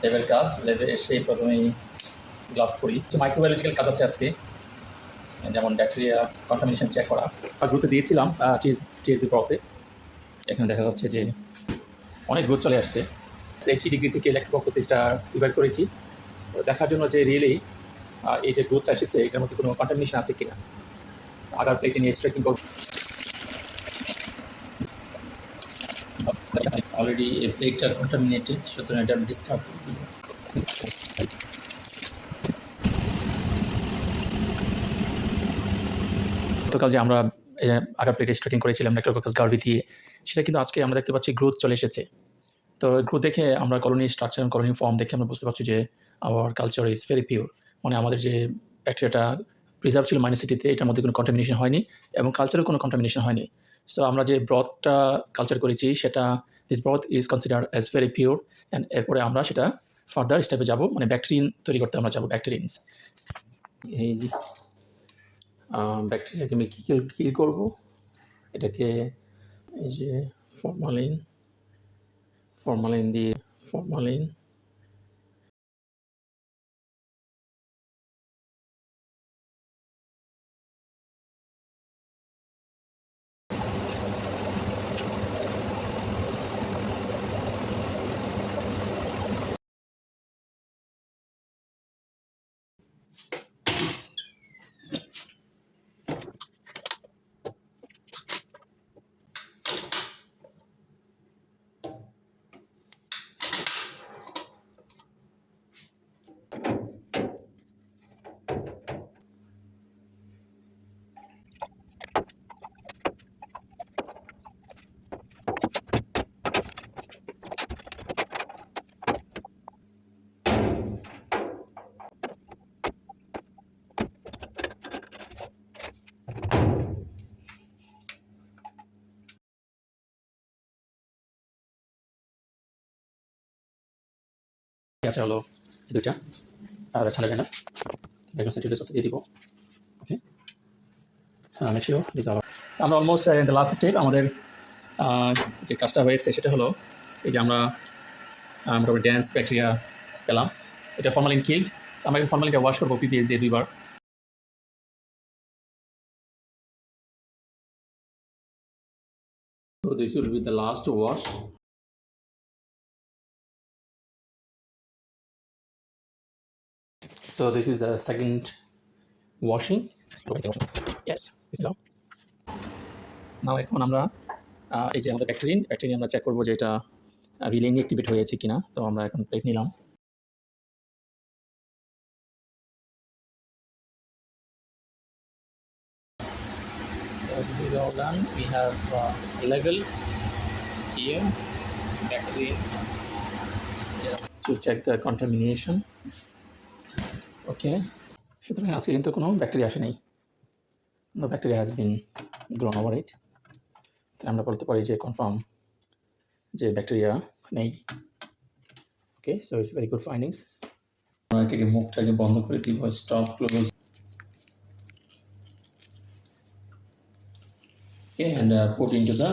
ল্যাবের কাজ, ল্যাবে এসে প্রথমেই গ্লাভস পরি। কিছু মাইক্রোবায়োলজিক্যাল কাজ আছে আজকে, যেমন ব্যাকটেরিয়া কন্টামিনেশন চেক করা। গ্রুপে দিয়েছিলাম টিএসবি পড়াতে। এখানে দেখা যাচ্ছে যে অনেক গ্রোথ চলে আসছে। 80 ডিগ্রি থেকে ইলেকট্রোফোরেসিসটা ইভালুয়েট করেছি দেখার জন্য যে রিয়েলি এই যে গ্রোথটা এসেছে এটার মধ্যে কোনো কন্টামিনেশন আছে কিনা। আগার প্লেটে নিয়ে স্ট্রেকিং করব। অলরেডি এই প্লেটটা কন্টামিনেটেড, সুতরাং এটা ডিসকার্ড করে দিব। গতকাল যে আমরা আগার প্লেটে স্ট্রেকিং করেছিলাম নেক্টোকোকাস গার্ভি দিয়ে, সেটা কিন্তু আজকে আমরা দেখতে পাচ্ছি গ্রোথ চলে এসেছে। তো গ্রোথ দেখে আমরা কলোনি স্ট্রাকচার, কলোনি ফর্ম দেখে আমরা বুঝতে পারছি যে hour culture is very pure. মানে আমাদের যে ব্যাকটেরিয়াটা প্রিজার্ভ ছিল মাইনাসিটিতে, এটার মধ্যে কোনো কন্টামিনেশন হয়নি এবং কালচারেও কোনো কন্টামিনেশন হয়নি। সো আমরা যে ব্রথটা কালচার করেছি সেটা this broth is consider as very pure. And এরপরে আমরা সেটা ফার্দার স্টেপে যাব, মানে ব্যাকটেরিয়ান তৈরি করতে আমরা যাবো, ব্যাকটেরিয়ান্স। এই ব্যাকটেরিয়াকে আমি কিল করবো, এটাকে এই যে ফরমালিন দিয়ে ফরমালিন আছে হলো দুইটা, আর ছাড়বে না, সেন্টিগ্রেড দিয়ে দিব। ওকে, হ্যাঁ, মেক শিওর দিস আর। আমরা অলমোস্ট দ্য লাস্ট স্টেপ। আমাদের যে কাজটা হয়েছে সেটা হলো এই যে আমরা মোটামুটি ড্যান্স ব্যাকটেরিয়া পেলাম, এটা ফরমালিন কিল্ড। আমরা এখন ফরমালিনটা ওয়াশ করবো পিপিএস দিয়ে 2 বার। So this will be the last wash. So this is the second washing. Yes, this is now. Now এখন আমরা এই যে আমাদের ব্যাকটেরিয়া আমরা চেক করবো যে এটা রিলে ইনঅ্যাক্টিভেট হয়েছে কিনা। তো আমরা এখন প্লেট নিলাম। So this is all done. We have level here, bacteria, to check the contamination. Okay, সুতরাং আজকে কিন্তু কোনো ব্যাকটেরিয়া আসে নেই। No bacteria has been grown over it. তাই আমরা বলতে পারি যে কনফার্ম যে ব্যাকটেরিয়া নেই। Okay, so it's very good findings. আমরা এটাকে মুখটাকে বন্ধ করে দিব, stop close. Okay, and put into the